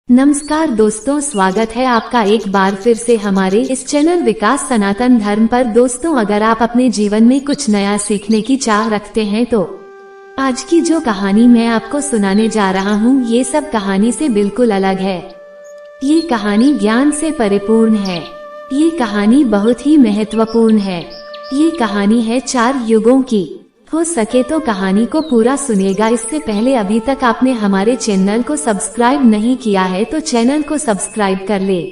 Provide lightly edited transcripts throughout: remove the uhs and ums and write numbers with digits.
नमस्कार दोस्तों, स्वागत है आपका एक बार फिर से हमारे इस चैनल विकास सनातन धर्म पर। दोस्तों, अगर आप अपने जीवन में कुछ नया सीखने की चाह रखते हैं तो आज की जो कहानी मैं आपको सुनाने जा रहा हूँ, ये सब कहानी से बिल्कुल अलग है। ये कहानी ज्ञान से परिपूर्ण है। ये कहानी बहुत ही महत्वपूर्ण है। ये कहानी है 4 युगों की। हो सके तो कहानी को पूरा सुनिएगा। इससे पहले अभी तक आपने हमारे चैनल को सब्सक्राइब नहीं किया है तो चैनल को सब्सक्राइब कर ले।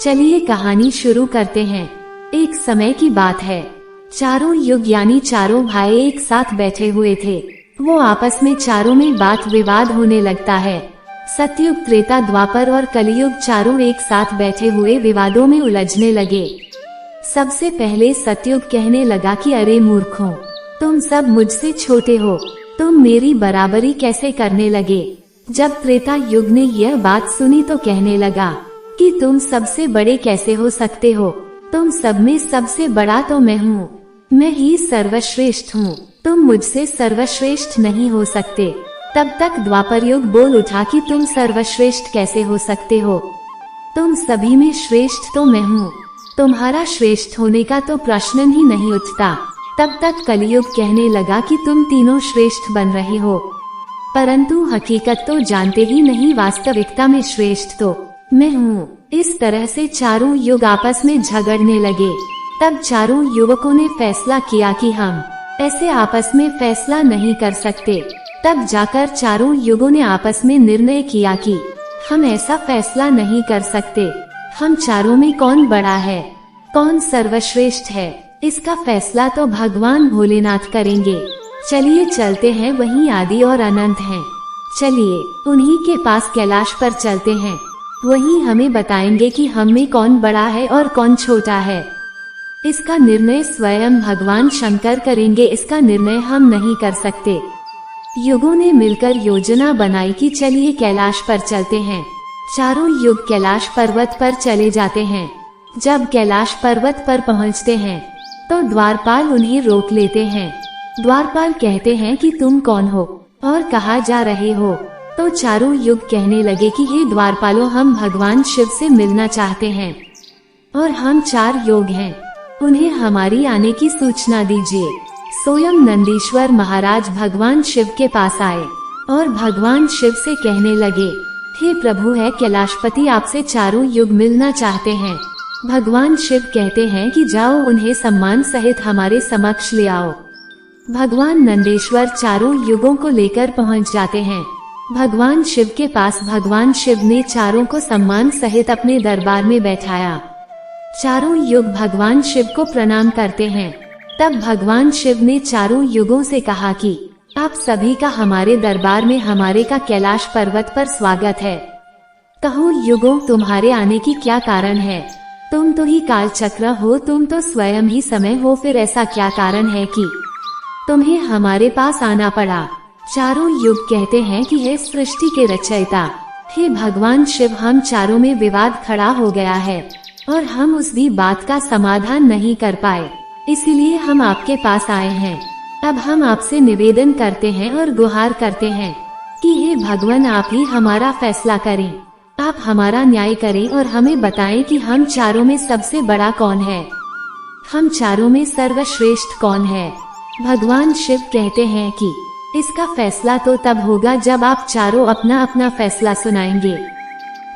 चलिए कहानी शुरू करते हैं। एक समय की बात है। चारों युग यानी चारों भाई एक साथ बैठे हुए थे। वो आपस में चारों में बात विवाद होने लगता है। सतयुग, त्रेता, द्वापर और कलियुग चारों एक साथ बैठे हुए विवादों में उलझने लगे। सबसे पहले सतयुग कहने लगा कि अरे मूर्खों, तुम सब मुझसे छोटे हो, तुम मेरी बराबरी कैसे करने लगे। जब त्रेता युग ने यह बात सुनी तो कहने लगा कि तुम सबसे बड़े कैसे हो सकते हो, तुम सब में सबसे बड़ा तो मैं हूँ, मैं ही सर्वश्रेष्ठ हूँ, तुम मुझसे सर्वश्रेष्ठ नहीं हो सकते। तब तक द्वापर युग बोल उठा कि तुम सर्वश्रेष्ठ कैसे हो सकते हो, तुम सभी में श्रेष्ठ तो मैं हूँ, तुम्हारा श्रेष्ठ होने का तो प्रश्न ही नहीं उठता। तब तक कलियुग कहने लगा कि तुम तीनों श्रेष्ठ बन रहे हो, परंतु हकीकत तो जानते ही नहीं, वास्तविकता में श्रेष्ठ तो मैं हूँ। इस तरह से चारों युग आपस में झगड़ने लगे। तब चारों युवकों ने फैसला किया कि हम ऐसे आपस में फैसला नहीं कर सकते। तब जाकर चारों युगों ने आपस में निर्णय किया कि हम ऐसा फैसला नहीं कर सकते। हम चारों में कौन बड़ा है, कौन सर्वश्रेष्ठ है, इसका फैसला तो भगवान भोलेनाथ करेंगे। चलिए चलते हैं, वहीं आदि और अनंत हैं। चलिए उन्हीं के पास कैलाश पर चलते हैं, वहीं हमें बताएंगे कि हम में कौन बड़ा है और कौन छोटा है। इसका निर्णय स्वयं भगवान शंकर करेंगे, इसका निर्णय हम नहीं कर सकते। युगों ने मिलकर योजना बनाई कि चलिए कैलाश पर चलते हैं। चारों युग कैलाश पर्वत पर चले जाते हैं। जब कैलाश पर्वत पर पहुंचते हैं तो द्वारपाल उन्हें रोक लेते हैं। द्वारपाल कहते हैं कि तुम कौन हो और कहाँ जा रहे हो। तो चारों युग कहने लगे कि हे द्वारपालों, हम भगवान शिव से मिलना चाहते हैं और हम 4 योग हैं, उन्हें हमारी आने की सूचना दीजिए। स्वयं नंदीश्वर महाराज भगवान शिव के पास आए और भगवान शिव से कहने लगे, हे प्रभु है कैलाशपति, आपसे चारों युग मिलना चाहते हैं। भगवान शिव कहते हैं कि जाओ, उन्हें सम्मान सहित हमारे समक्ष ले आओ। भगवान नंदेश्वर चारों युगों को लेकर पहुंच जाते हैं भगवान शिव के पास। भगवान शिव ने चारों को सम्मान सहित अपने दरबार में बैठाया। चारों युग भगवान शिव को प्रणाम करते हैं। तब भगवान शिव ने चारों युगों से कहा कि आप सभी का हमारे दरबार में, हमारे का कैलाश पर्वत पर स्वागत है। कहो युगों, तुम्हारे आने की क्या कारण है? तुम तो ही काल चक्र हो, तुम तो स्वयं ही समय हो, फिर ऐसा क्या कारण है कि तुम्हें हमारे पास आना पड़ा? चारों युग कहते हैं कि हे सृष्टि के रचयिता, हे भगवान शिव, हम चारों में विवाद खड़ा हो गया है और हम उस भी बात का समाधान नहीं कर पाए, इसीलिए हम आपके पास आए हैं। अब हम आपसे निवेदन करते हैं और गुहार करते हैं कि हे भगवान, आप ही हमारा फैसला करें, आप हमारा न्याय करें और हमें बताएं कि हम चारों में सबसे बड़ा कौन है, हम चारों में सर्वश्रेष्ठ कौन है। भगवान शिव कहते हैं कि इसका फैसला तो तब होगा जब आप चारों अपना अपना फैसला सुनाएंगे।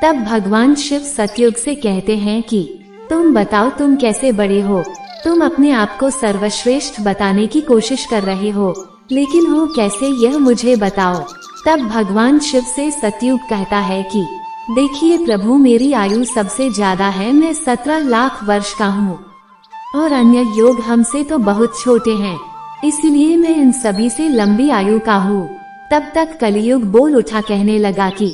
तब भगवान शिव सतयुग से कहते हैं कि तुम बताओ, तुम कैसे बड़े हो, तुम अपने आप को सर्वश्रेष्ठ बताने की कोशिश कर रहे हो, लेकिन हो कैसे, यह मुझे बताओ। तब भगवान शिव से सतयुग कहता है कि देखिए प्रभु, मेरी आयु सबसे ज्यादा है, मैं 17 लाख वर्ष का हूँ और अन्य योग हमसे तो बहुत छोटे हैं, इसलिए मैं इन सभी से लंबी आयु का हूँ। तब तक कलियुग बोल उठा, कहने लगा कि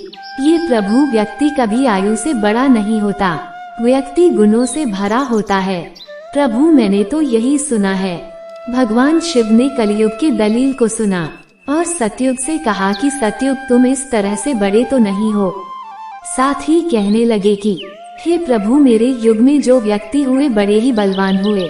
ये प्रभु, व्यक्ति कभी आयु से बड़ा नहीं होता, व्यक्ति गुणों से भरा होता है। प्रभु, मैंने तो यही सुना है। भगवान शिव ने कलियुग की दलील को सुना और सतयुग से कहा कि सतयुग, तुम इस तरह से बड़े तो नहीं हो। साथ ही कहने लगे कि हे प्रभु, मेरे युग में जो व्यक्ति हुए बड़े ही बलवान हुए,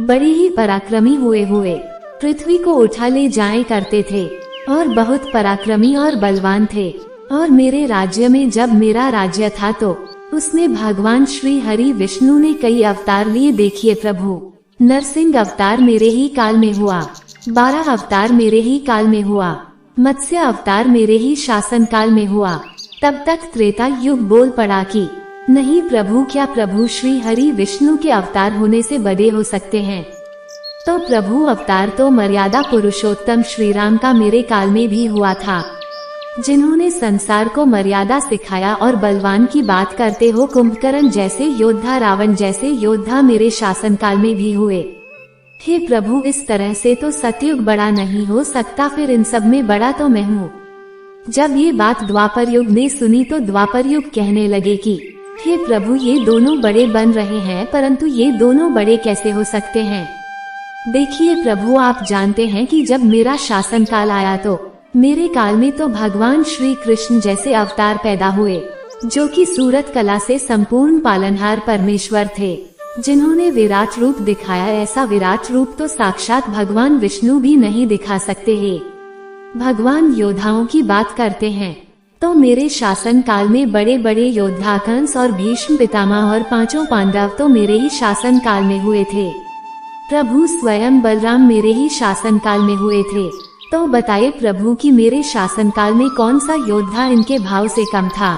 बड़े ही पराक्रमी हुए पृथ्वी को उठा ले जाए करते थे और बहुत पराक्रमी और बलवान थे। और मेरे राज्य में जब मेरा राज्य था तो उसमें भगवान श्री हरि विष्णु ने कई अवतार लिए। देखिए प्रभु, नरसिंह अवतार मेरे ही काल में हुआ, 12 अवतार मेरे ही काल में हुआ, मत्स्य अवतार मेरे ही शासन काल में हुआ। तब तक त्रेता युग बोल पड़ा कि नहीं प्रभु, क्या प्रभु श्री हरि विष्णु के अवतार होने से बड़े हो सकते हैं? तो प्रभु अवतार तो मर्यादा पुरुषोत्तम श्री राम का मेरे काल में भी हुआ था, जिन्होंने संसार को मर्यादा सिखाया। और बलवान की बात करते हो, कुंभकर्ण जैसे योद्धा, रावण जैसे योद्धा मेरे शासन काल में भी हुए। हे प्रभु, इस तरह से तो सतयुग बड़ा नहीं हो सकता, फिर इन सब में बड़ा तो मैं हूँ। जब ये बात द्वापर युग ने सुनी तो द्वापर युग कहने लगे कि हे प्रभु, ये दोनों बड़े बन रहे हैं, परंतु ये दोनों बड़े कैसे हो सकते हैं? देखिए प्रभु, आप जानते हैं कि जब मेरा शासन काल आया तो मेरे काल में तो भगवान श्री कृष्ण जैसे अवतार पैदा हुए, जो कि सूरत कला से संपूर्ण पालनहार परमेश्वर थे, जिन्होंने विराट रूप दिखाया। ऐसा विराट रूप तो साक्षात भगवान विष्णु भी नहीं दिखा सकते हैं। भगवान योद्धाओं की बात करते हैं तो मेरे शासन काल में बड़े बड़े योद्धा कंस और भीष्म पितामह और 5 पांडव तो मेरे ही शासन काल में हुए थे। प्रभु स्वयं बलराम मेरे ही शासन काल में हुए थे। तो बताइए प्रभु कि मेरे शासन काल में कौन सा योद्धा इनके भाव से कम था?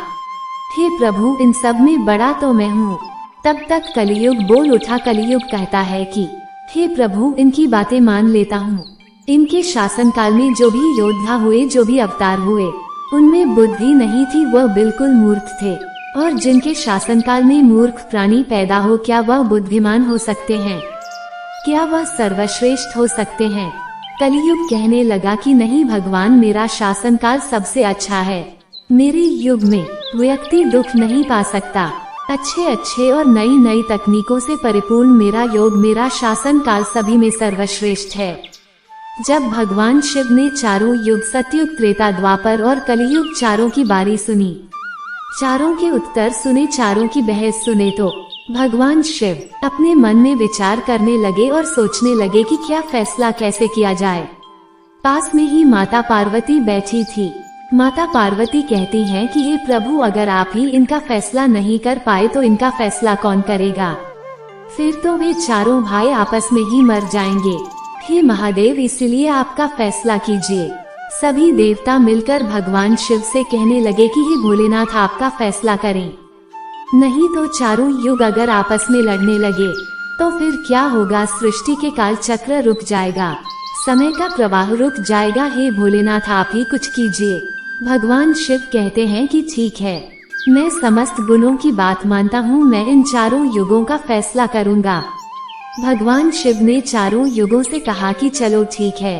हे प्रभु, इन सब में बड़ा तो मैं हूँ। तब तक कलियुग बोल उठा। कलियुग कहता है कि हे प्रभु, इनकी बातें मान लेता हूँ। इनके शासन काल में जो भी योद्धा हुए, जो भी अवतार हुए, उनमें बुद्धि नहीं थी, वह बिल्कुल मूर्ख थे। और जिनके शासन काल में मूर्ख प्राणी पैदा हो, क्या वह बुद्धिमान हो सकते हैं? क्या वह सर्वश्रेष्ठ हो सकते हैं? कलियुग कहने लगा कि नहीं भगवान, मेरा शासन काल सबसे अच्छा है। मेरे युग में व्यक्ति दुख नहीं पा सकता। अच्छे अच्छे और नई नई तकनीकों से परिपूर्ण मेरा योग, मेरा शासन काल सभी में सर्वश्रेष्ठ है। जब भगवान शिव ने चारों युग, सतयुग, त्रेता, द्वापर और कलियुग चारों की बारी सुनी, चारों के उत्तर सुने, चारों की बहस सुने, तो भगवान शिव अपने मन में विचार करने लगे और सोचने लगे कि क्या फैसला कैसे किया जाए। पास में ही माता पार्वती बैठी थी। माता पार्वती कहती हैं कि हे प्रभु, अगर आप ही इनका फैसला नहीं कर पाए तो इनका फैसला कौन करेगा? फिर तो वे चारों भाई आपस में ही मर जाएंगे। हे महादेव, इसलिए आपका फैसला कीजिए। सभी देवता मिलकर भगवान शिव से कहने लगे कि हे भोलेनाथ, आपका फैसला करें, नहीं तो चारों युग अगर आपस में लड़ने लगे तो फिर क्या होगा? सृष्टि के काल चक्र रुक जाएगा, समय का प्रवाह रुक जाएगा। हे भोलेनाथ, आप ही कुछ कीजिए। भगवान शिव कहते हैं कि ठीक है, मैं समस्त गुणों की बात मानता हूँ, मैं इन चारों युगों का फैसला करूँगा। भगवान शिव ने चारों युगों से कहा कि चलो ठीक है,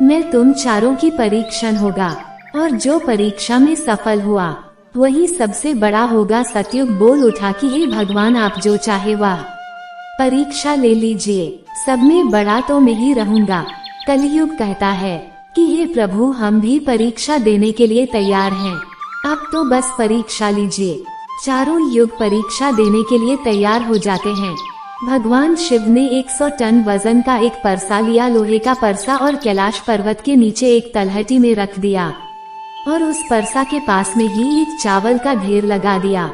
मैं तुम चारों की परीक्षण होगा, और जो परीक्षा में सफल हुआ वही सबसे बड़ा होगा। सतयुग बोल उठा कि हे भगवान, आप जो चाहे वह परीक्षा ले लीजिए, सब में बड़ा तो मैं ही रहूँगा। कलियुग कहता है कि हे प्रभु, हम भी परीक्षा देने के लिए तैयार हैं, आप तो बस परीक्षा लीजिए। चारों युग परीक्षा देने के लिए तैयार हो जाते हैं। भगवान शिव ने 100 टन वजन का एक परसा लिया, लोहे का परसा, और कैलाश पर्वत के नीचे एक तलहटी में रख दिया, और उस परसा के पास में ही एक चावल का ढेर लगा दिया।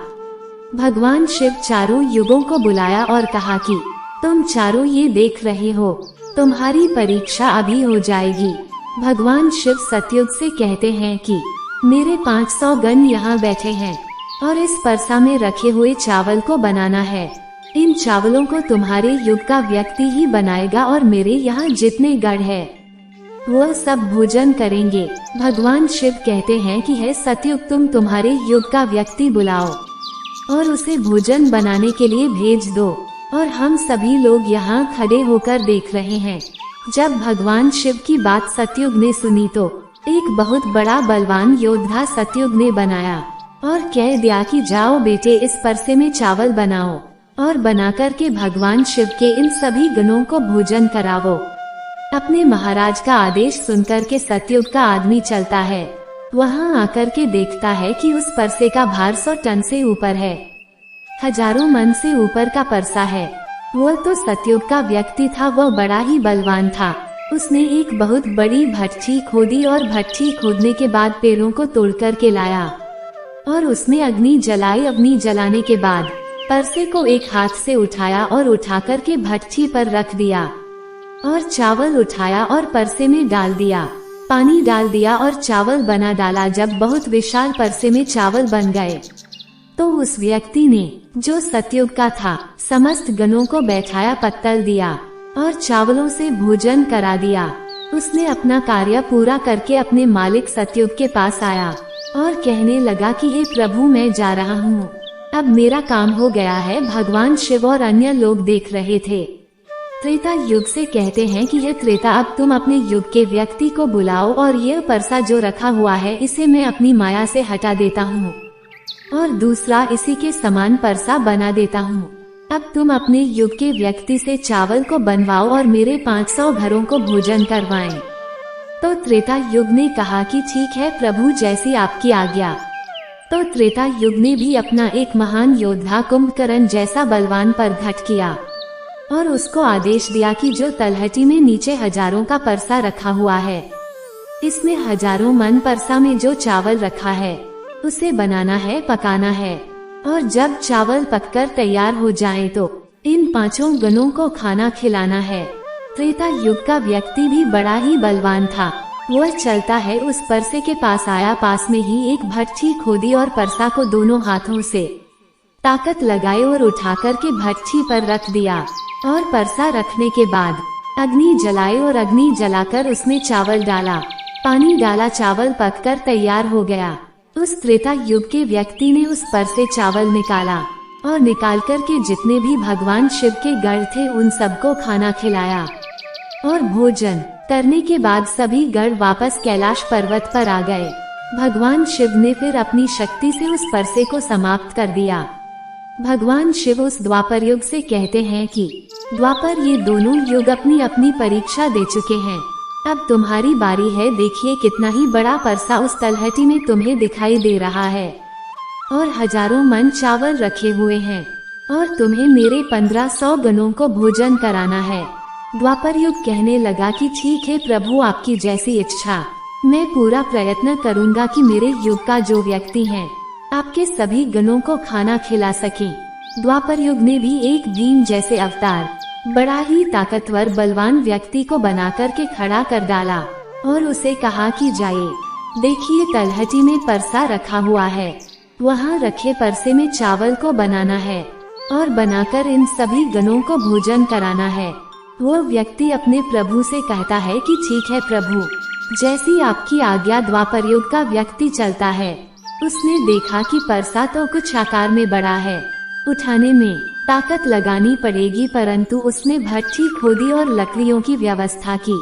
भगवान शिव चारों युगों को बुलाया और कहा कि तुम चारों ये देख रहे हो, तुम्हारी परीक्षा अभी हो जाएगी। भगवान शिव सतयुग से कहते हैं कि मेरे 500 गण यहाँ बैठे हैं और इस परसा में रखे हुए चावल को बनाना है। इन चावलों को तुम्हारे युग का व्यक्ति ही बनाएगा, और मेरे यहाँ जितने गण है वो सब भोजन करेंगे। भगवान शिव कहते हैं कि है सतयुग, तुम तुम्हारे युग का व्यक्ति बुलाओ और उसे भोजन बनाने के लिए भेज दो, और हम सभी लोग यहाँ खड़े होकर देख रहे हैं। जब भगवान शिव की बात सतयुग ने सुनी तो एक बहुत बड़ा बलवान योद्धा सतयुग ने बनाया और कह दिया कि जाओ बेटे, इस परसे में चावल बनाओ और बनाकर के भगवान शिव के इन सभी गणों को भोजन कराओ। अपने महाराज का आदेश सुनकर के सतयुग का आदमी चलता है, वहाँ आकर के देखता है कि उस परसे का भार 100 टन से ऊपर है, हजारों मन से ऊपर का परसा है। वह तो सतयुग का व्यक्ति था, वह बड़ा ही बलवान था। उसने एक बहुत बड़ी भट्ठी खोदी और भट्ठी खोदने के बाद पेड़ों को तोड़ कर के लाया और उसने अग्नि जलाई। अग्नि जलाने के बाद परसे को एक हाथ से उठाया और उठाकर के भट्ठी पर रख दिया, और चावल उठाया और परसे में डाल दिया, पानी डाल दिया और चावल बना डाला। जब बहुत विशाल परसे में चावल बन गए तो उस व्यक्ति ने, जो सतयुग का था, समस्त गणों को बैठाया, पत्तल दिया और चावलों से भोजन करा दिया। उसने अपना कार्य पूरा करके अपने मालिक सतयुग के पास आया और कहने लगा कि हे प्रभु, मैं जा रहा हूँ, अब मेरा काम हो गया है। भगवान शिव और अन्य लोग देख रहे थे। त्रेता युग से कहते हैं कि हे त्रेता, अब तुम अपने युग के व्यक्ति को बुलाओ और यह परसा जो रखा हुआ है इसे मैं अपनी माया से हटा देता हूँ और दूसरा इसी के समान परसा बना देता हूँ। अब तुम अपने युग के व्यक्ति से चावल को बनवाओ और मेरे 500 घरों को भोजन करवाएं। तो त्रेता युग ने कहा कि ठीक है प्रभु, जैसी आपकी आज्ञा। तो त्रेता युग ने भी अपना एक महान योद्धा कुंभकर्ण जैसा बलवान परघट किया और उसको आदेश दिया कि जो तलहटी में नीचे हजारों का परसा रखा हुआ है, इसमें हजारों मन परसा में जो चावल रखा है उसे बनाना है, पकाना है, और जब चावल पककर तैयार हो जाए तो इन 5 गणों को खाना खिलाना है। त्रेता युग का व्यक्ति भी बड़ा ही बलवान था। वह चलता है उस परसे के पास आया, पास में ही एक भट्ठी खोदी और परसा को दोनों हाथों से ताकत लगाए और उठाकर के भट्ठी पर रख दिया और परसा रखने के बाद अग्नि जलाए और अग्नि जलाकर उसमें चावल डाला, पानी डाला, चावल पककर तैयार हो गया। उस त्रेता युग के व्यक्ति ने उस पर से चावल निकाला और निकालकर के जितने भी भगवान शिव के गढ़ थे उन सबको खाना खिलाया और भोजन करने के बाद सभी गढ़ वापस कैलाश पर्वत पर आ गए। भगवान शिव ने फिर अपनी शक्ति से उस परसे को समाप्त कर दिया। भगवान शिव उस द्वापर युग से कहते हैं कि द्वापर, ये दोनों युग अपनी अपनी परीक्षा दे चुके हैं, अब तुम्हारी बारी है। देखिए कितना ही बड़ा परसा उस तलहटी में तुम्हें दिखाई दे रहा है और हजारों मन चावल रखे हुए हैं और तुम्हें मेरे 1500 गणों को भोजन कराना है। द्वापर युग कहने लगा कि ठीक है प्रभु, आपकी जैसी इच्छा, मैं पूरा प्रयत्न करूंगा कि मेरे युग का जो व्यक्ति है आपके सभी गणों को खाना खिला सके। द्वापर युग ने भी एक भीम जैसे अवतार, बड़ा ही ताकतवर बलवान व्यक्ति को बनाकर के खड़ा कर डाला और उसे कहा कि जाइए, देखिए तलहटी में परसा रखा हुआ है, वहाँ रखे परसे में चावल को बनाना है और बनाकर इन सभी गणों को भोजन कराना है। वो व्यक्ति अपने प्रभु से कहता है कि ठीक है प्रभु, जैसी आपकी आज्ञा। द्वापर युग का व्यक्ति चलता है। उसने देखा कि परसा तो कुछ आकार में बड़ा है, उठाने में ताकत लगानी पड़ेगी, परंतु उसने भट्ठी खोदी और लकड़ियों की व्यवस्था की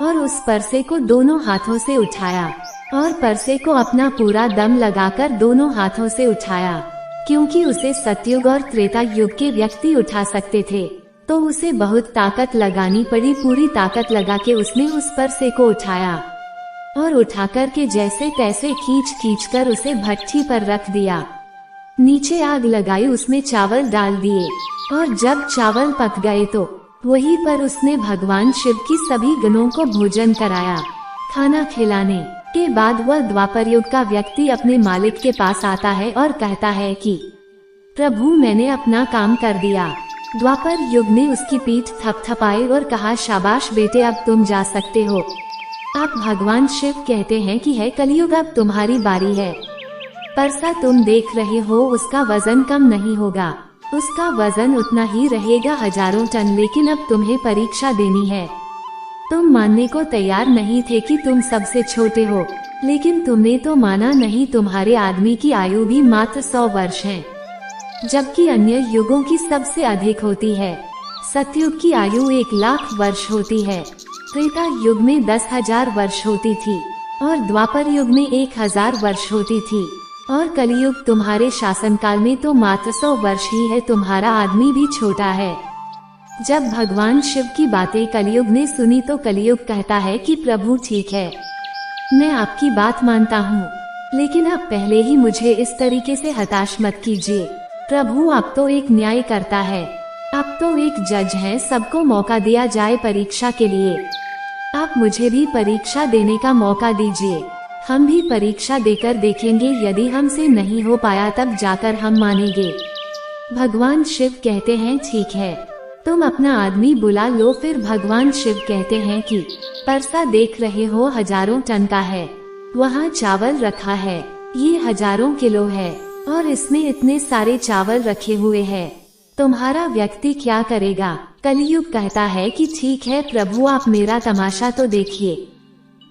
और उस परसे को दोनों हाथों से उठाया और परसे को अपना पूरा दम लगाकर दोनों हाथों से उठाया। क्योंकि उसे सतयुग और त्रेता युग के व्यक्ति उठा सकते थे तो उसे बहुत ताकत लगानी पड़ी। पूरी ताकत लगा के उसने उस परसे को उठाया और उठाकर के जैसे तैसे खींच कर उसे भट्ठी पर रख दिया। नीचे आग लगाई, उसमें चावल डाल दिए और जब चावल पक गए तो वहीं पर उसने भगवान शिव की सभी गणों को भोजन कराया। खाना खिलाने के बाद वह द्वापर युग का व्यक्ति अपने मालिक के पास आता है और कहता है कि प्रभु, मैंने अपना काम कर दिया। द्वापर युग ने उसकी पीठ थपथपाई और कहा, शाबाश बेटे, अब तुम जा सकते हो। आप भगवान शिव कहते हैं कि है कलयुग, अब तुम्हारी बारी है। परसा तुम देख रहे हो, उसका वजन कम नहीं होगा, उसका वजन उतना ही रहेगा, हजारों टन। लेकिन अब तुम्हें परीक्षा देनी है। तुम मानने को तैयार नहीं थे कि तुम सबसे छोटे हो, लेकिन तुमने तो माना नहीं। तुम्हारे आदमी की आयु भी मात्र 100 वर्ष है, जबकि अन्य युगों की सबसे अधिक होती है। सतयुग की आयु 1,00,000 वर्ष होती है, त्रेता युग में 10,000 वर्ष होती थी और द्वापर युग में 1,000 वर्ष होती थी और कलयुग तुम्हारे शासनकाल में तो मात्र 100 वर्ष ही है। तुम्हारा आदमी भी छोटा है। जब भगवान शिव की बातें कलयुग ने सुनी तो कलयुग कहता है कि प्रभु ठीक है, मैं आपकी बात मानता हूँ, लेकिन अब पहले ही मुझे इस तरीके से हताश मत कीजिए। प्रभु आप तो एक न्याय करता है, आप तो एक जज हैं, सबको मौका दिया जाए परीक्षा के लिए। आप मुझे भी परीक्षा देने का मौका दीजिए। हम भी परीक्षा देकर देखेंगे, यदि हमसे नहीं हो पाया तब जाकर हम मानेंगे। भगवान शिव कहते हैं ठीक है, तुम अपना आदमी बुला लो। फिर भगवान शिव कहते हैं कि परसा देख रहे हो 1000 टन का है, वहाँ चावल रखा है, ये 1000 किलो है और इसमें इतने सारे चावल रखे हुए हैं, तुम्हारा व्यक्ति क्या करेगा? कलियुग कहता है कि ठीक है प्रभु, आप मेरा तमाशा तो देखिए।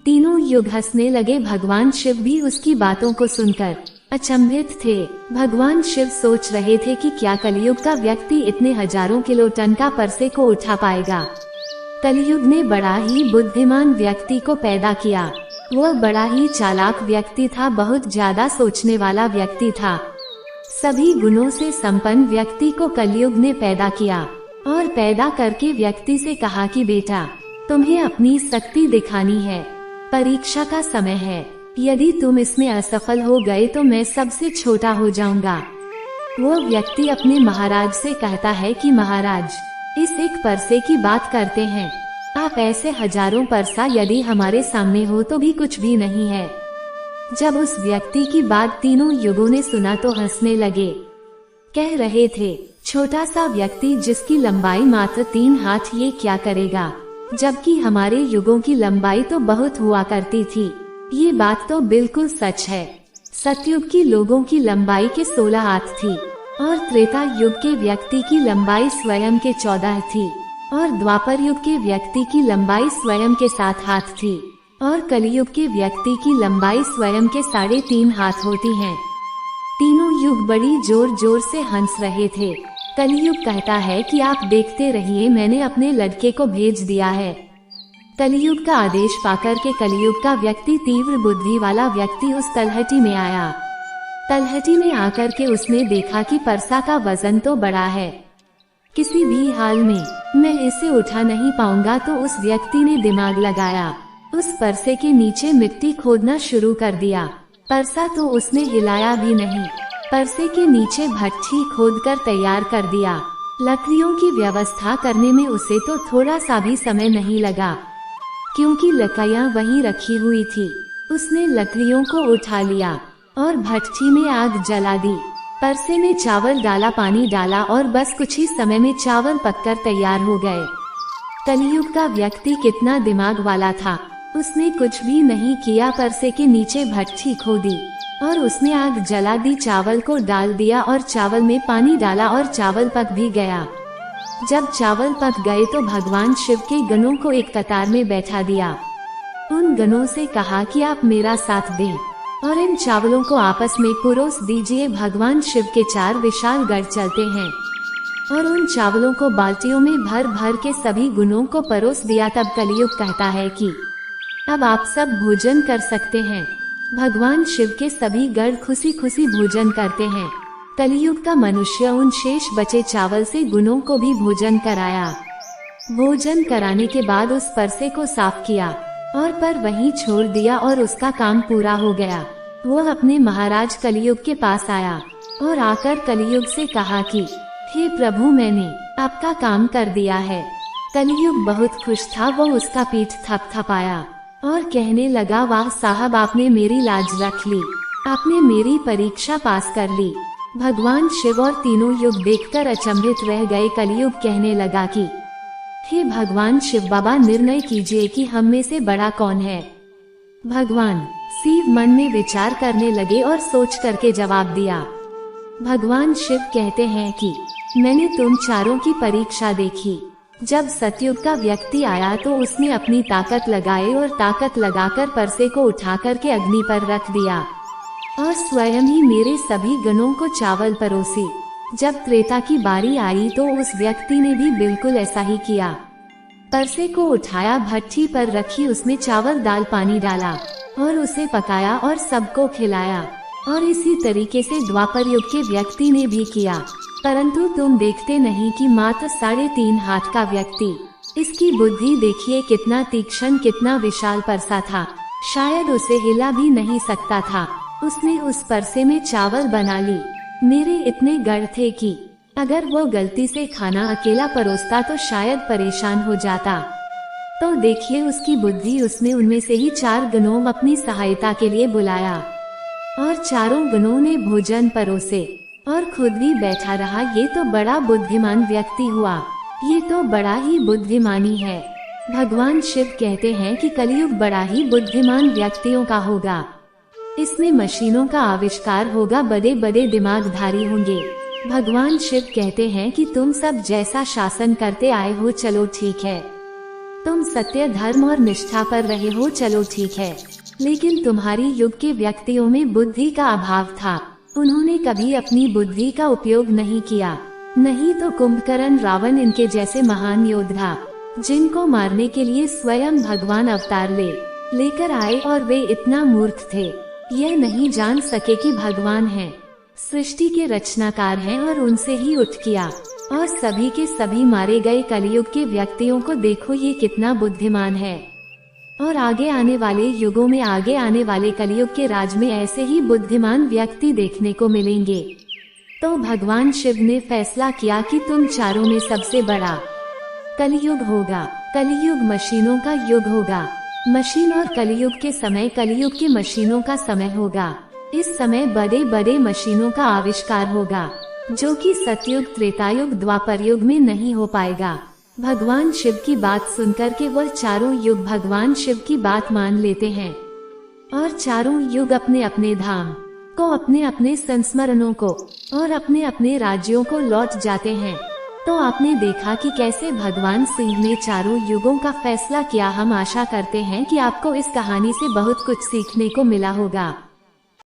तीनों युग हंसने लगे। भगवान शिव भी उसकी बातों को सुनकर अचंभित थे। भगवान शिव सोच रहे थे कि क्या कलियुग का व्यक्ति इतने 1000 किलो टन का परसे को उठा पाएगा। कलियुग ने बड़ा ही बुद्धिमान व्यक्ति को पैदा किया। वह बड़ा ही चालाक व्यक्ति था, बहुत ज्यादा सोचने वाला व्यक्ति था। सभी गुणों से संपन्न व्यक्ति को कलियुग ने पैदा किया और पैदा करके व्यक्ति से कहा कि बेटा, तुम्हें अपनी शक्ति दिखानी है, परीक्षा का समय है, यदि तुम इसमें असफल हो गए तो मैं सबसे छोटा हो जाऊंगा। वो व्यक्ति अपने महाराज से कहता है कि महाराज, इस एक परसे की बात करते हैं, आप ऐसे 1000 परसा यदि हमारे सामने हो तो भी कुछ भी नहीं है। जब उस व्यक्ति की बात तीनों युगों ने सुना तो हंसने लगे। कह रहे थे, छोटा सा व्यक्ति जिसकी लंबाई मात्र 3 हाथ, ये क्या करेगा, जबकि हमारे युगों की लंबाई तो बहुत हुआ करती थी। ये बात तो बिल्कुल सच है। सतयुग की लोगों की लंबाई के 16 हाथ थी और त्रेता युग के व्यक्ति की लंबाई स्वयं के 14 थी और द्वापर युग के व्यक्ति की लंबाई स्वयं के 7 हाथ थी और कलियुग के व्यक्ति की लंबाई स्वयं के 3.5 हाथ होती है। तीनों युग बड़ी जोर जोर से हंस रहे थे। कलियुग कहता है कि आप देखते रहिए, मैंने अपने लड़के को भेज दिया है। कलियुग का आदेश पाकर के कलियुग का व्यक्ति, तीव्र बुद्धि वाला व्यक्ति उस तलहटी में आया। तलहटी में आकर के उसने देखा कि परसा का वजन तो बड़ा है, किसी भी हाल में मैं इसे उठा नहीं पाऊंगा। तो उस व्यक्ति ने दिमाग लगाया, उस परसे के नीचे मिट्टी खोदना शुरू कर दिया। परसा तो उसने हिलाया भी नहीं, परसे के नीचे भट्ठी खोदकर तैयार कर दिया। लकड़ियों की व्यवस्था करने में उसे तो थोड़ा सा भी समय नहीं लगा, क्योंकि लकड़ियां वहीं रखी हुई थी। उसने लकड़ियों को उठा लिया और भट्ठी में आग जला दी। परसे में चावल डाला, पानी डाला और बस कुछ ही समय में चावल पककर तैयार हो गए। कलियुग का व्यक्ति कितना दिमाग वाला था, उसने कुछ भी नहीं किया, परसे के नीचे भट्ठी खोदी और उसने आग जला दी, चावल को डाल दिया और चावल में पानी डाला और चावल पक भी गया। जब चावल पक गए तो भगवान शिव के गणों को एक कतार में बैठा दिया। उन गणों से कहा कि आप मेरा साथ दें और इन चावलों को आपस में परोस दीजिए। भगवान शिव के 4 विशाल गढ़ चलते हैं और उन चावलों को बाल्टियों में भर भर के सभी गुणों को परोस दिया। तब कलियुग कहता है कि अब आप सब भोजन कर सकते हैं। भगवान शिव के सभी गढ़ खुशी खुशी भोजन करते हैं। कलियुग का मनुष्य उन शेष बचे चावल से गुणों को भी भोजन कराया। भोजन कराने के बाद उस परसे को साफ किया और पर वहीं छोड़ दिया और उसका काम पूरा हो गया। वह अपने महाराज कलियुग के पास आया और आकर कलियुग से कहा कि हे प्रभु, मैंने आपका काम कर दिया है। कलियुग बहुत खुश था, वो उसका पीठ थपथपाया और कहने लगा, वाह साहब, आपने मेरी लाज रख ली, आपने मेरी परीक्षा पास कर ली। भगवान शिव और तीनों युग देखकर अचंभित रह गए। कलियुग कहने लगा कि हे भगवान शिव बाबा, निर्णय कीजिए कि हम में से बड़ा कौन है। भगवान शिव मन में विचार करने लगे और सोच करके जवाब दिया। भगवान शिव कहते हैं कि मैंने तुम चारों की परीक्षा देखी। जब सतयुग का व्यक्ति आया तो उसने अपनी ताकत लगाई और ताकत लगाकर परसे को उठाकर के अग्नि पर रख दिया और स्वयं ही मेरे सभी गणों को चावल परोसी। जब त्रेता की बारी आई तो उस व्यक्ति ने भी बिल्कुल ऐसा ही किया। परसे को उठाया, भट्ठी पर रखी, उसमें चावल दाल पानी डाला और उसे पकाया और सबको खिलाया। और इसी तरीके से द्वापर युग के व्यक्ति ने भी किया। परंतु तुम देखते नहीं कि मात्र 3.5 हाथ का व्यक्ति, इसकी बुद्धि देखिए कितना तीक्ष्ण, कितना विशाल परसा था, शायद उसे हिला भी नहीं सकता था। उसने उस परसे में चावल बना ली। मेरे इतने गढ़ थे कि अगर वो गलती से खाना अकेला परोसता तो शायद परेशान हो जाता। तो देखिए उसकी बुद्धि, उसने उनमें से ही 4 गनों अपनी सहायता के लिए बुलाया और 4 गनों ने भोजन परोसे और खुद भी बैठा रहा। ये तो बड़ा बुद्धिमान व्यक्ति हुआ, ये तो बड़ा ही बुद्धिमानी है। भगवान शिव कहते हैं कि कलयुग बड़ा ही बुद्धिमान व्यक्तियों का होगा। इसमें मशीनों का आविष्कार होगा, बड़े बड़े दिमागधारी होंगे। भगवान शिव कहते हैं कि तुम सब जैसा शासन करते आए हो, चलो ठीक है। तुम सत्य, धर्म और निष्ठा पर रहे हो, चलो ठीक है। लेकिन तुम्हारी युग के व्यक्तियों में बुद्धि का अभाव था। उन्होंने कभी अपनी बुद्धि का उपयोग नहीं किया। नहीं तो कुंभकर्ण, रावण, इनके जैसे महान योद्धा जिनको मारने के लिए स्वयं भगवान अवतार लेकर आए, और वे इतना मूर्ख थे, यह नहीं जान सके कि भगवान हैं, सृष्टि के रचनाकार हैं, और उनसे ही उठ किया और सभी के सभी मारे गए। कलयुग के व्यक्तियों को देखो, ये कितना बुद्धिमान है। और आगे आने वाले युगों में, आगे आने वाले कलयुग के राज में ऐसे ही बुद्धिमान व्यक्ति देखने को मिलेंगे। तो भगवान शिव ने फैसला किया कि तुम चारों में सबसे बड़ा कलयुग होगा। कलयुग मशीनों का युग होगा। मशीन और कलयुग के समय, कलयुग की मशीनों का समय होगा। इस समय बड़े बड़े मशीनों का आविष्कार होगा, जो कि सतयुग, त्रेतायुग, द्वापर युग में नहीं हो पाएगा। भगवान शिव की बात सुनकर के वह चारों युग भगवान शिव की बात मान लेते हैं और चारों युग अपने अपने धाम को, अपने अपने संस्मरणों को और अपने अपने राज्यों को लौट जाते हैं। तो आपने देखा कि कैसे भगवान शिव ने चारों युगों का फैसला किया। हम आशा करते हैं कि आपको इस कहानी से बहुत कुछ सीखने को मिला होगा।